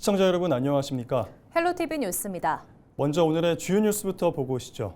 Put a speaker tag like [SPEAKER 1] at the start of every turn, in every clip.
[SPEAKER 1] 시청자 여러분 안녕하십니까?
[SPEAKER 2] 헬로티비 뉴스입니다.
[SPEAKER 1] 먼저 오늘의 주요 뉴스부터 보고 오시죠.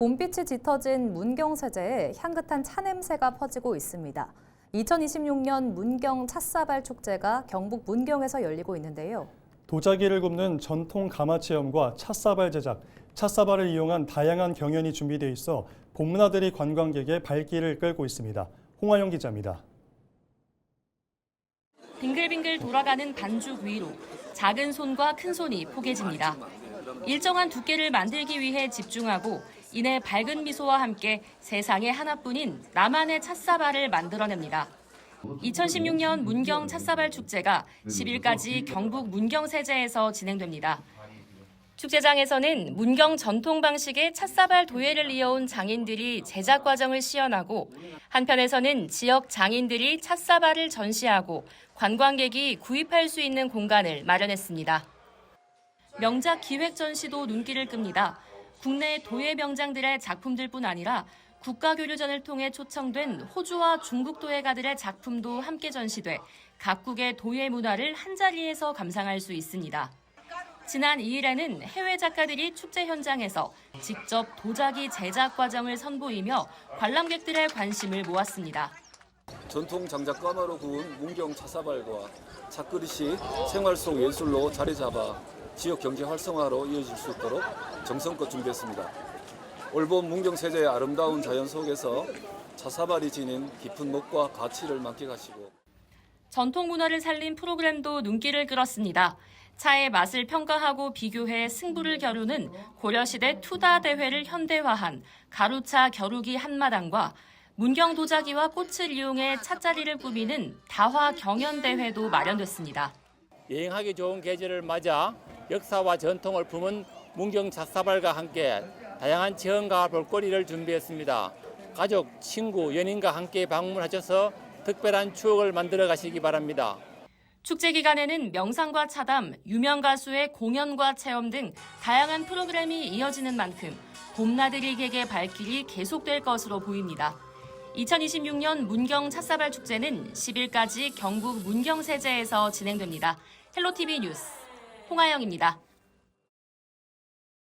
[SPEAKER 2] 봄빛이 짙어진 문경세제에 향긋한 차 냄새가 퍼지고 있습니다. 2026년 문경 찻사발 축제가 경북 문경에서 열리고 있는데요.
[SPEAKER 1] 도자기를 굽는 전통 가마 체험과 찻사발 제작, 찻사발을 이용한 다양한 경연이 준비되어 있어 봄나들이 관광객의 발길을 끌고 있습니다. 홍하영 기자입니다.
[SPEAKER 3] 빙글빙글 돌아가는 반죽 위로 작은 손과 큰 손이 포개집니다. 일정한 두께를 만들기 위해 집중하고 이내 밝은 미소와 함께 세상에 하나뿐인 나만의 찻사발을 만들어냅니다. 2016년 문경 찻사발 축제가 10일까지 경북 문경세제에서 진행됩니다. 축제장에서는 문경 전통 방식의 찻사발 도예를 이어온 장인들이 제작 과정을 시연하고 한편에서는 지역 장인들이 찻사발을 전시하고 관광객이 구입할 수 있는 공간을 마련했습니다. 명작 기획 전시도 눈길을 끕니다. 국내 도예 명장들의 작품들뿐 아니라 국가교류전을 통해 초청된 호주와 중국 도예가들의 작품도 함께 전시돼 각국의 도예 문화를 한자리에서 감상할 수 있습니다. 지난 2일에는 해외 작가들이 축제 현장에서 직접 도자기 제작 과정을 선보이며 관람객들의 관심을 모았습니다.
[SPEAKER 4] 전통 장작 가마로 구운 문경 찻사발과 찻그릇이 생활 속 예술로 자리 잡아 지역 경제 활성화로 이어질 수 있도록 정성껏 준비했습니다. 올봄 문경세제의 아름다운 자연 속에서 찻사발이 지닌 깊은 멋과 가치를 만끽하시고
[SPEAKER 3] 전통 문화를 살린 프로그램도 눈길을 끌었습니다. 차의 맛을 평가하고 비교해 승부를 겨루는 고려시대 투다 대회를 현대화한 가루차 겨루기 한마당과 문경 도자기와 꽃을 이용해 찻자리를 꾸미는 다화 경연 대회도 마련됐습니다.
[SPEAKER 5] 여행하기 좋은 계절을 맞아 역사와 전통을 품은 문경 찻사발과 함께 다양한 체험과 볼거리를 준비했습니다. 가족, 친구, 연인과 함께 방문하셔서 특별한 추억을 만들어 가시기 바랍니다.
[SPEAKER 3] 축제 기간에는 명상과 차담, 유명 가수의 공연과 체험 등 다양한 프로그램이 이어지는 만큼 봄나들이 객의 발길이 계속될 것으로 보입니다. 2026년 문경 찻사발 축제는 10일까지 경북 문경세제에서 진행됩니다. 헬로티비 뉴스 홍하영입니다.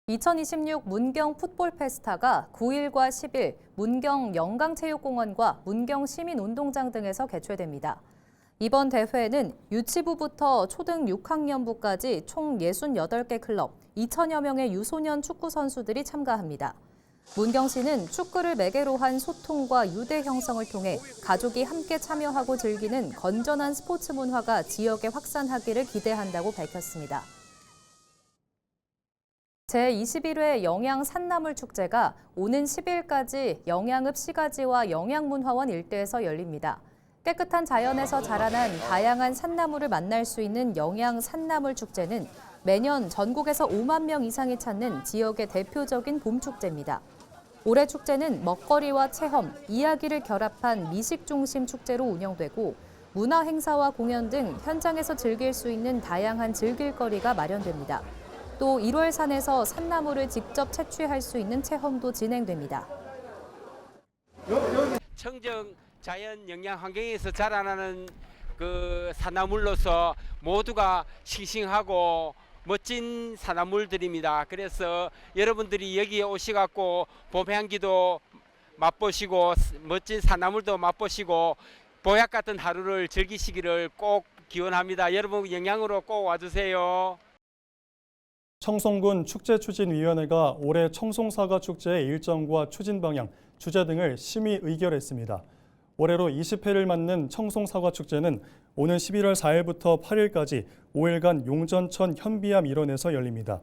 [SPEAKER 2] 2026 문경 풋볼 페스타가 9일과 10일 문경 영광체육공원과 문경 시민운동장 등에서 개최됩니다. 이번 대회에는 유치부부터 초등 6학년부까지 총 68개 클럽, 2천여 명의 유소년 축구 선수들이 참가합니다. 문경시는 축구를 매개로 한 소통과 유대 형성을 통해 가족이 함께 참여하고 즐기는 건전한 스포츠 문화가 지역에 확산하기를 기대한다고 밝혔습니다. 제21회 영양 산나물 축제가 오는 10일까지 영양읍 시가지와 영양문화원 일대에서 열립니다. 깨끗한 자연에서 자라난 다양한 산나물을 만날 수 있는 영양 산나물 축제는 매년 전국에서 5만 명 이상이 찾는 지역의 대표적인 봄축제입니다. 올해 축제는 먹거리와 체험, 이야기를 결합한 미식 중심 축제로 운영되고 문화 행사와 공연 등 현장에서 즐길 수 있는 다양한 즐길거리가 마련됩니다. 또 1월 산에서 산나물을 직접 채취할 수 있는 체험도 진행됩니다.
[SPEAKER 6] 청정 자연 영양 환경에서 자라나는 그 산나물로서 모두가 싱싱하고 멋진 산나물들입니다. 그래서 여러분들이 여기에 오셔갖고 봄 향기도 맛보시고 멋진 산나물도 맛보시고 보약 같은 하루를 즐기시기를 꼭 기원합니다. 여러분 영양으로 꼭 와주세요.
[SPEAKER 1] 청송군 축제추진위원회가 올해 청송사과축제의 일정과 추진 방향, 주제 등을 심의 의결했습니다. 올해로 20회를 맞는 청송사과축제는 오는 11월 4일부터 8일까지 5일간 용전천 현비암 일원에서 열립니다.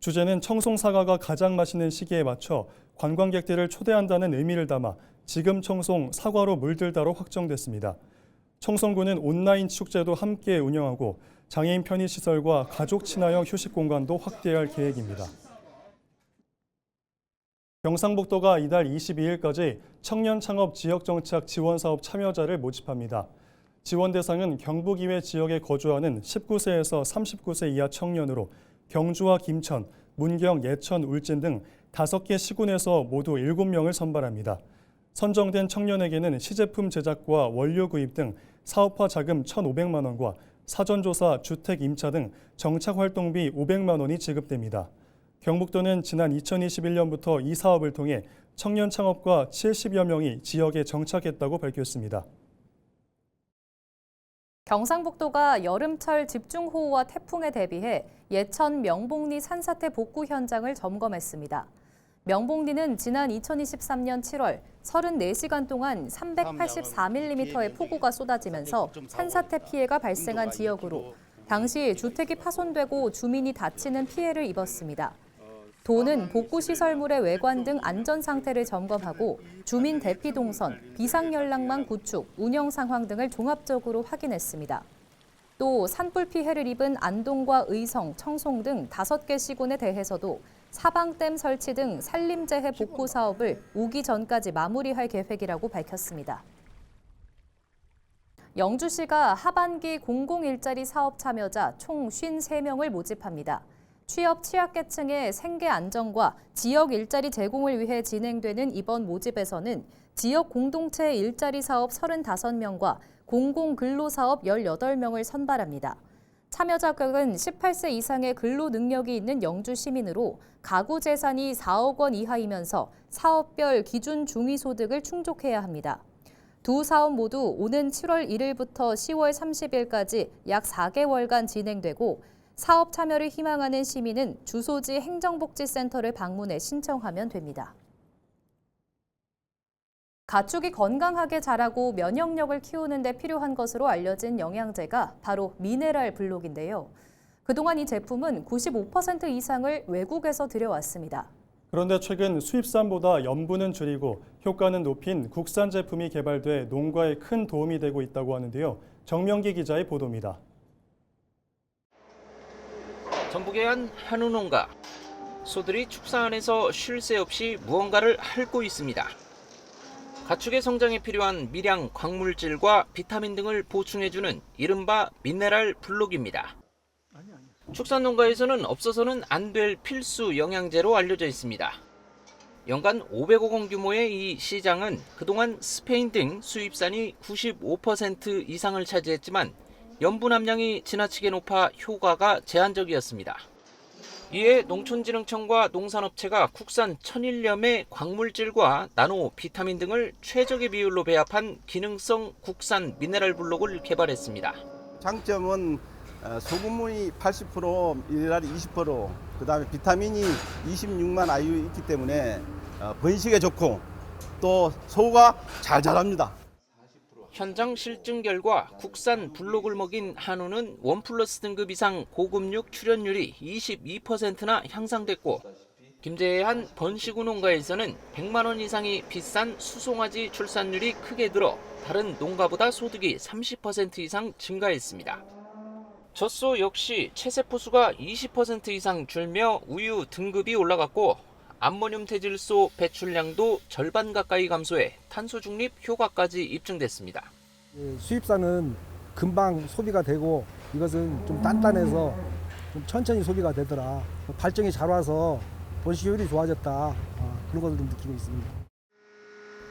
[SPEAKER 1] 주제는 청송사과가 가장 맛있는 시기에 맞춰 관광객들을 초대한다는 의미를 담아 지금 청송 사과로 물들다로 확정됐습니다. 청송군은 온라인 축제도 함께 운영하고 장애인 편의시설과 가족 친화형 휴식 공간도 확대할 계획입니다. 경상북도가 이달 22일까지 청년 창업 지역정착 지원사업 참여자를 모집합니다. 지원 대상은 경북 이외 지역에 거주하는 19세에서 39세 이하 청년으로 경주와 김천, 문경, 예천, 울진 등 5개 시군에서 모두 7명을 선발합니다. 선정된 청년에게는 시제품 제작과 원료 구입 등 사업화 자금 1,500만 원과 사전조사, 주택 임차 등 정착활동비 500만 원이 지급됩니다. 경북도는 지난 2021년부터 이 사업을 통해 청년 창업가 70여 명이 지역에 정착했다고 밝혔습니다.
[SPEAKER 2] 경상북도가 여름철 집중호우와 태풍에 대비해 예천 명봉리 산사태 복구 현장을 점검했습니다. 명봉리는 지난 2023년 7월 34시간 동안 384mm의 폭우가 쏟아지면서 산사태 피해가 발생한 지역으로 당시 주택이 파손되고 주민이 다치는 피해를 입었습니다. 도는 복구시설물의 외관 등 안전 상태를 점검하고 주민 대피 동선, 비상연락망 구축, 운영 상황 등을 종합적으로 확인했습니다. 또 산불 피해를 입은 안동과 의성, 청송 등 5개 시군에 대해서도 사방댐 설치 등 산림재해 복구 사업을 오기 전까지 마무리할 계획이라고 밝혔습니다. 영주시가 하반기 공공일자리 사업 참여자 총 53명을 모집합니다. 취업 취약계층의 생계 안정과 지역 일자리 제공을 위해 진행되는 이번 모집에서는 지역 공동체 일자리 사업 35명과 공공근로사업 18명을 선발합니다. 참여 자격은 18세 이상의 근로 능력이 있는 영주 시민으로 가구 재산이 4억 원 이하이면서 사업별 기준 중위소득을 충족해야 합니다. 두 사업 모두 오는 7월 1일부터 10월 30일까지 약 4개월간 진행되고 사업 참여를 희망하는 시민은 주소지 행정복지센터를 방문해 신청하면 됩니다. 가축이 건강하게 자라고 면역력을 키우는 데 필요한 것으로 알려진 영양제가 바로 미네랄 블록인데요. 그동안 이 제품은 95% 이상을 외국에서 들여왔습니다.
[SPEAKER 1] 그런데 최근 수입산보다 염분은 줄이고 효과는 높인 국산 제품이 개발돼 농가에 큰 도움이 되고 있다고 하는데요. 정명기 기자의 보도입니다.
[SPEAKER 7] 전북의 한 한우 농가. 소들이 축사 안에서 쉴 새 없이 무언가를 핥고 있습니다. 가축의 성장에 필요한 미량, 광물질과 비타민 등을 보충해주는 이른바 미네랄 블록입니다. 축산 농가에서는 없어서는 안 될 필수 영양제로 알려져 있습니다. 연간 500억 원 규모의 이 시장은 그동안 스페인 등 수입산이 95% 이상을 차지했지만 염분 함량이 지나치게 높아 효과가 제한적이었습니다. 이에 농촌진흥청과 농산업체가 국산 천일염의 광물질과 나노, 비타민 등을 최적의 비율로 배합한 기능성 국산 미네랄 블록을 개발했습니다.
[SPEAKER 8] 장점은 소금물이 80%, 미네랄이 20%, 그다음에 비타민이 26만 IU 있기 때문에 번식에 좋고 또 소가 잘 자랍니다.
[SPEAKER 7] 현장 실증 결과 국산 블록을 먹인 한우는 1+ 등급 이상 고급육 출현율이 22%나 향상됐고 김제의 한 번시구 농가에서는 100만 원 이상이 비싼 수송아지 출산율이 크게 늘어 다른 농가보다 소득이 30% 이상 증가했습니다. 젖소 역시 체세포수가 20% 이상 줄며 우유 등급이 올라갔고 암모늄 태질소 배출량도 절반 가까이 감소해 탄소 중립 효과까지 입증됐습니다.
[SPEAKER 9] 수입산은 금방 소비가 되고 이것은 좀 단단해서 좀 천천히 소비가 되더라. 발정이 잘 와서 번식률이 좋아졌다. 그런 것을 좀 느끼고 있습니다.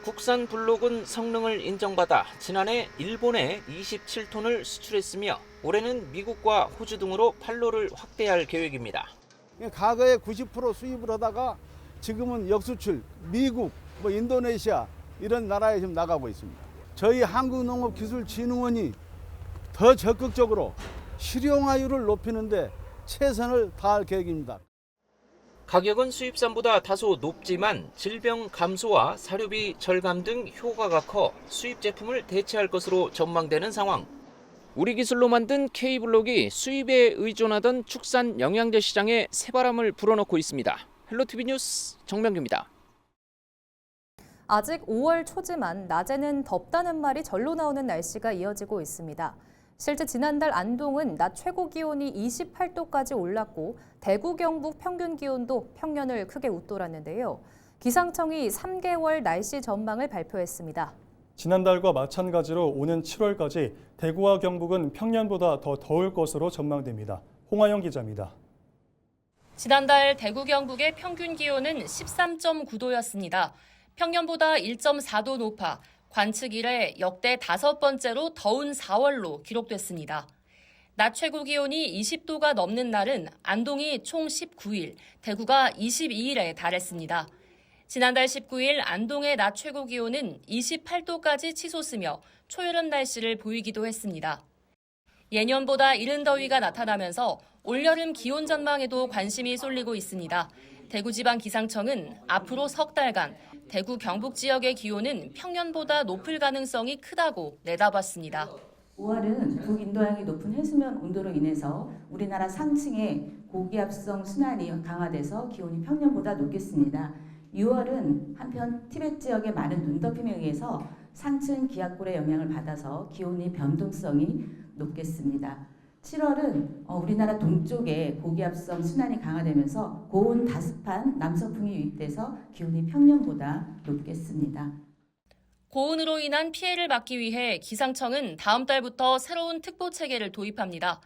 [SPEAKER 7] 국산 블록은 성능을 인정받아 지난해 일본에 27톤을 수출했으며 올해는 미국과 호주 등으로 판로를 확대할 계획입니다.
[SPEAKER 8] 과거에 90% 수입을 하다가 지금은 역수출, 미국, 인도네시아 이런 나라에 지금 나가고 있습니다. 저희 한국농업기술진흥원이 더 적극적으로 실용화율을 높이는데 최선을 다할 계획입니다.
[SPEAKER 7] 가격은 수입산보다 다소 높지만 질병 감소와 사료비 절감 등 효과가 커 수입 제품을 대체할 것으로 전망되는 상황. 우리 기술로 만든 K블록이 수입에 의존하던 축산 영양제 시장에 새바람을 불어넣고 있습니다. 헬로티비 뉴스 정명규입니다.
[SPEAKER 2] 아직 5월 초지만 낮에는 덥다는 말이 절로 나오는 날씨가 이어지고 있습니다. 실제 지난달 안동은 낮 최고 기온이 28도까지 올랐고 대구 경북 평균 기온도 평년을 크게 웃돌았는데요. 기상청이 3개월 날씨 전망을 발표했습니다.
[SPEAKER 1] 지난달과 마찬가지로 오는 7월까지 대구와 경북은 평년보다 더 더울 것으로 전망됩니다. 홍하영 기자입니다.
[SPEAKER 3] 지난달 대구 경북의 평균 기온은 13.9도였습니다. 평년보다 1.4도 높아 관측 이래 역대 5번째로 더운 4월로 기록됐습니다. 낮 최고 기온이 20도가 넘는 날은 안동이 총 19일, 대구가 22일에 달했습니다. 지난달 19일 안동의 낮 최고 기온은 28도까지 치솟으며 초여름 날씨를 보이기도 했습니다. 예년보다 이른 더위가 나타나면서 올여름 기온 전망에도 관심이 쏠리고 있습니다. 대구지방기상청은 앞으로 석 달간 대구 경북 지역의 기온은 평년보다 높을 가능성이 크다고 내다봤습니다.
[SPEAKER 10] 5월은 북인도양이 높은 해수면 온도로 인해서 우리나라 상층의 고기압성 순환이 강화돼서 기온이 평년보다 높겠습니다. 6월은 한편 티벳 지역의 많은 눈덮임에 의해서 상층 기압골의 영향을 받아서 기온의 변동성이 높겠습니다. 7월은 우리나라 동쪽에 고기압성 순환이 강화되면서 고온 다습한 남서풍이 유입돼서 기온이 평년보다 높겠습니다.
[SPEAKER 3] 고온으로 인한 피해를 막기 위해 기상청은 다음 달부터 새로운 특보 체계를 도입합니다.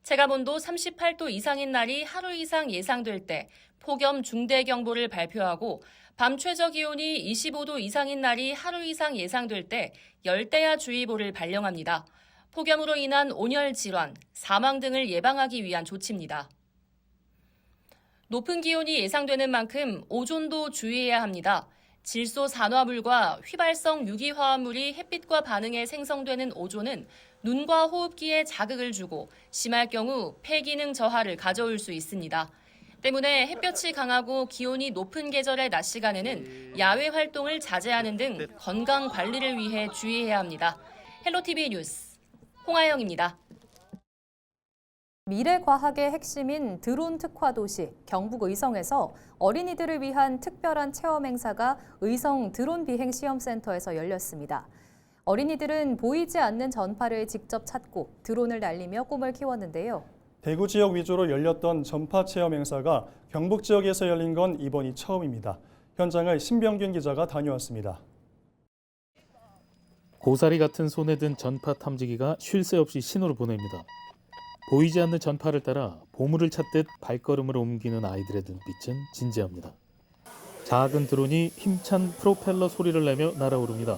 [SPEAKER 3] 체감온도 38도 이상인 날이 하루 이상 예상될 때 폭염 중대경보를 발표하고 밤 최저 기온이 25도 이상인 날이 하루 이상 예상될 때 열대야 주의보를 발령합니다. 폭염으로 인한 온열 질환, 사망 등을 예방하기 위한 조치입니다. 높은 기온이 예상되는 만큼 오존도 주의해야 합니다. 질소 산화물과 휘발성 유기화합물이 햇빛과 반응해 생성되는 오존은 눈과 호흡기에 자극을 주고 심할 경우 폐 기능 저하를 가져올 수 있습니다. 때문에 햇볕이 강하고 기온이 높은 계절의 낮 시간에는 야외 활동을 자제하는 등 건강 관리를 위해 주의해야 합니다. 헬로티비 뉴스 홍하영입니다.
[SPEAKER 2] 미래과학의 핵심인 드론 특화 도시 경북 의성에서 어린이들을 위한 특별한 체험 행사가 의성 드론 비행 시험센터에서 열렸습니다. 어린이들은 보이지 않는 전파를 직접 찾고 드론을 날리며 꿈을 키웠는데요.
[SPEAKER 1] 대구 지역 위주로 열렸던 전파 체험 행사가 경북 지역에서 열린 건 이번이 처음입니다. 현장을 신병균 기자가 다녀왔습니다.
[SPEAKER 11] 고사리 같은 손에 든 전파 탐지기가 쉴 새 없이 신호를 보냅니다. 보이지 않는 전파를 따라 보물을 찾듯 발걸음을 옮기는 아이들의 눈빛은 진지합니다. 작은 드론이 힘찬 프로펠러 소리를 내며 날아오릅니다.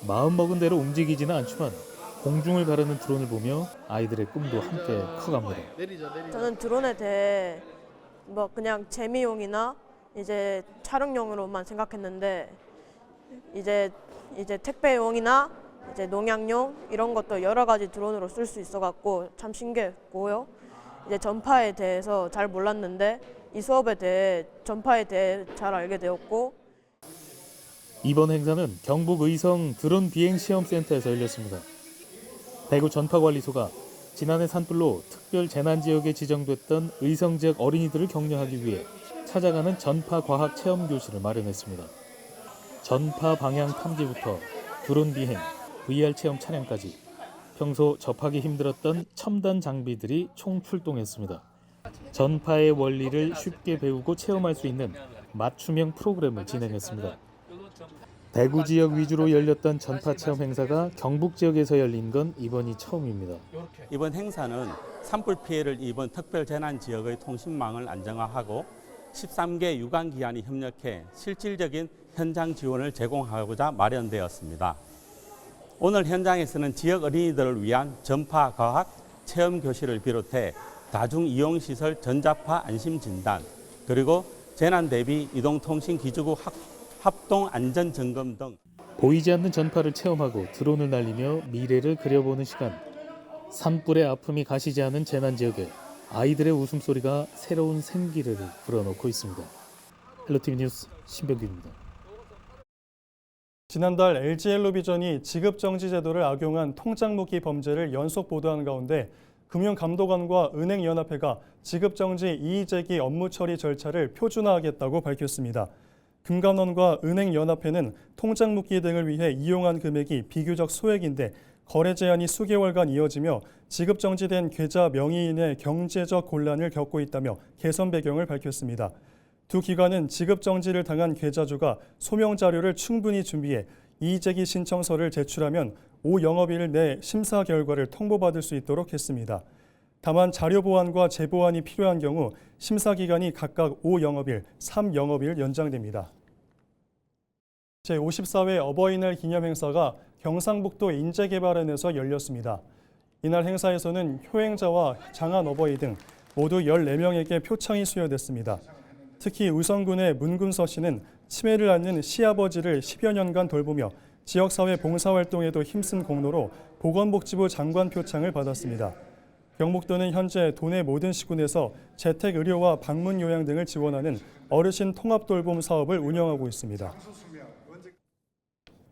[SPEAKER 11] 마음먹은 대로 움직이지는 않지만 공중을 가르는 드론을 보며 아이들의 꿈도 함께 커갑니다.
[SPEAKER 12] 저는 드론에 대해 그냥 재미용이나 이제 촬영용으로만 생각했는데 이제 택배용이나 이제 농약용 이런 것도 여러 가지 드론으로 쓸 수 있어갖고 참 신기했고요. 이제 전파에 대해서 잘 몰랐는데 이 수업에 대해 전파에 대해 잘 알게 되었고.
[SPEAKER 11] 이번 행사는 경북 의성 드론 비행 시험센터에서 열렸습니다. 대구 전파관리소가 지난해 산불로 특별 재난 지역에 지정됐던 의성 지역 어린이들을 격려하기 위해 찾아가는 전파 과학 체험 교실을 마련했습니다. 전파 방향 탐지부터 드론 비행, VR 체험 촬영까지 평소 접하기 힘들었던 첨단 장비들이 총출동했습니다. 전파의 원리를 쉽게 배우고 체험할 수 있는 맞춤형 프로그램을 진행했습니다. 대구 지역 위주로 열렸던 전파 체험 행사가 경북 지역에서 열린 건 이번이 처음입니다.
[SPEAKER 13] 이번 행사는 산불 피해를 입은 특별 재난 지역의 통신망을 안정화하고 13개 유관기관이 협력해 실질적인 현장 지원을 제공하고자 마련되었습니다. 오늘 현장에서는 지역 어린이들을 위한 전파 과학 체험 교실을 비롯해 다중이용시설 전자파 안심진단, 그리고 재난 대비 이동통신기지국 합동 안전점검 등
[SPEAKER 11] 보이지 않는 전파를 체험하고 드론을 날리며 미래를 그려보는 시간. 산불의 아픔이 가시지 않은 재난지역에 아이들의 웃음소리가 새로운 생기를 불어넣고 있습니다. 헬로티비 뉴스 신병균입니다.
[SPEAKER 1] 지난달 LG엘로비전이 지급정지 제도를 악용한 통장무기 범죄를 연속 보도한 가운데 금융감독원과 은행연합회가 지급정지 이의제기 업무 처리 절차를 표준화하겠다고 밝혔습니다. 금감원과 은행연합회는 통장묶기 등을 위해 이용한 금액이 비교적 소액인데 거래 제한이 수개월간 이어지며 지급 정지된 계좌 명의인의 경제적 곤란을 겪고 있다며 개선 배경을 밝혔습니다. 두 기관은 지급 정지를 당한 계좌주가 소명 자료를 충분히 준비해 이의제기 신청서를 제출하면 5영업일 내 심사 결과를 통보받을 수 있도록 했습니다. 다만 자료 보완과 재보완이 필요한 경우 심사 기간이 각각 5영업일, 3영업일 연장됩니다. 제54회 어버이날 기념 행사가 경상북도 인재개발원에서 열렸습니다. 이날 행사에서는 효행자와 장한 어버이 등 모두 14명에게 표창이 수여됐습니다. 특히 의성군의 문금서 씨는 치매를 앓는 시아버지를 10여 년간 돌보며 지역사회 봉사활동에도 힘쓴 공로로 보건복지부 장관 표창을 받았습니다. 경북도는 현재 도내 모든 시군에서 재택의료와 방문 요양 등을 지원하는 어르신 통합돌봄 사업을 운영하고 있습니다.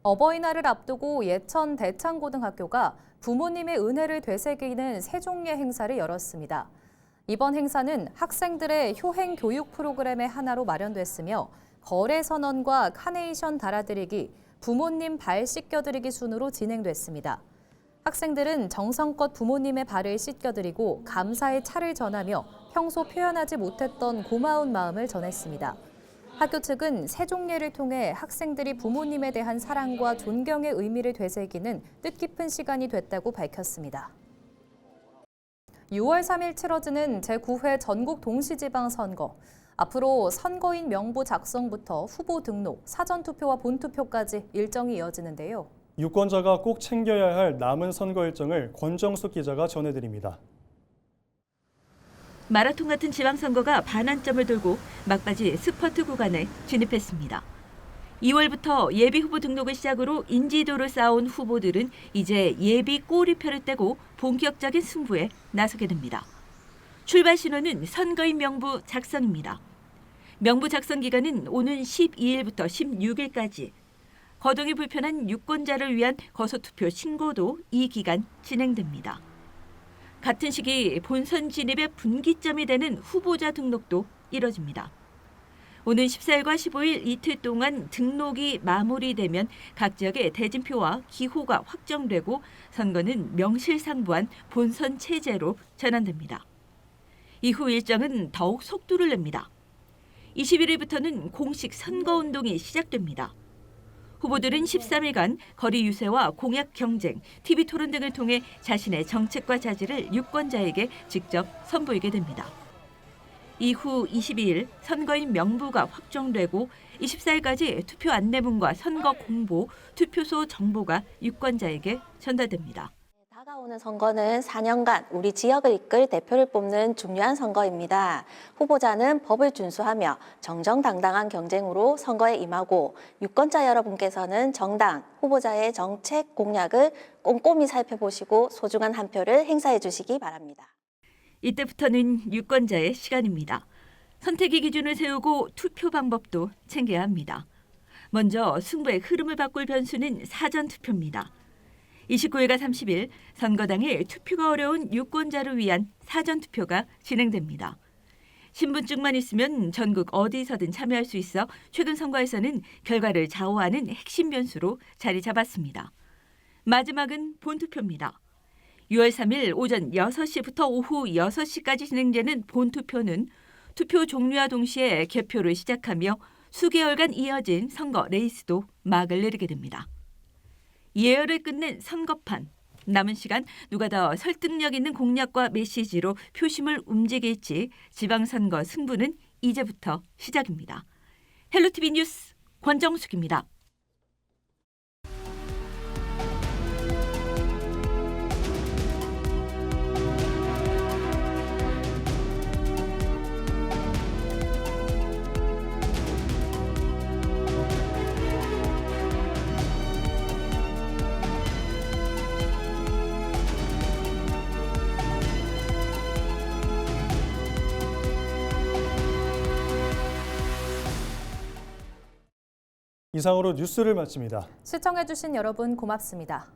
[SPEAKER 2] 어버이날을 앞두고 예천 대창고등학교가 부모님의 은혜를 되새기는 세종예 행사를 열었습니다. 이번 행사는 학생들의 효행 교육 프로그램의 하나로 마련됐으며 거래 선언과 카네이션 달아드리기, 부모님 발 씻겨드리기 순으로 진행됐습니다. 학생들은 정성껏 부모님의 발을 씻겨드리고 감사의 차를 전하며 평소 표현하지 못했던 고마운 마음을 전했습니다. 학교 측은 세종예를 통해 학생들이 부모님에 대한 사랑과 존경의 의미를 되새기는 뜻깊은 시간이 됐다고 밝혔습니다. 6월 3일 치러지는 제9회 전국 동시지방선거. 앞으로 선거인 명부 작성부터 후보 등록, 사전투표와 본투표까지 일정이 이어지는데요.
[SPEAKER 1] 유권자가 꼭 챙겨야 할 남은 선거 일정을 권정숙 기자가 전해드립니다.
[SPEAKER 14] 마라톤 같은 지방선거가 반환점을 돌고 막바지 스퍼트 구간에 진입했습니다. 2월부터 예비후보 등록을 시작으로 인지도를 쌓아온 후보들은 이제 예비 꼬리표를 떼고 본격적인 승부에 나서게 됩니다. 출발 신호는 선거인 명부 작성입니다. 명부 작성 기간은 오는 12일부터 16일까지. 거동이 불편한 유권자를 위한 거소투표 신고도 이 기간 진행됩니다. 같은 시기 본선 진입의 분기점이 되는 후보자 등록도 이뤄집니다. 오는 14일과 15일 이틀 동안 등록이 마무리되면 각 지역의 대진표와 기호가 확정되고 선거는 명실상부한 본선 체제로 전환됩니다. 이후 일정은 더욱 속도를 냅니다. 21일부터는 공식 선거운동이 시작됩니다. 후보들은 13일간 거리 유세와 공약 경쟁, TV 토론 등을 통해 자신의 정책과 자질을 유권자에게 직접 선보이게 됩니다. 이후 22일 선거인 명부가 확정되고 24일까지 투표 안내문과 선거 공보, 투표소 정보가 유권자에게 전달됩니다.
[SPEAKER 15] 다가오는 선거는 4년간 우리 지역을 이끌 대표를 뽑는 중요한 선거입니다. 후보자는 법을 준수하며 정정당당한 경쟁으로 선거에 임하고 유권자 여러분께서는 정당, 후보자의 정책 공약을 꼼꼼히 살펴보시고 소중한 한 표를 행사해 주시기 바랍니다.
[SPEAKER 14] 이때부터는 유권자의 시간입니다. 선택의 기준을 세우고 투표 방법도 챙겨야 합니다. 먼저 승부의 흐름을 바꿀 변수는 사전투표입니다. 29일과 30일 선거 당일 투표가 어려운 유권자를 위한 사전투표가 진행됩니다. 신분증만 있으면 전국 어디서든 참여할 수 있어 최근 선거에서는 결과를 좌우하는 핵심 변수로 자리 잡았습니다. 마지막은 본투표입니다. 6월 3일 오전 6시부터 오후 6시까지 진행되는 본투표는 투표 종료와 동시에 개표를 시작하며 수개월간 이어진 선거 레이스도 막을 내리게 됩니다. 예열을 끝낸 선거판. 남은 시간 누가 더 설득력 있는 공약과 메시지로 표심을 움직일지 지방선거 승부는 이제부터 시작입니다. 헬로티비 뉴스 권정숙입니다.
[SPEAKER 1] 이상으로 뉴스를 마칩니다.
[SPEAKER 2] 시청해주신 여러분 고맙습니다.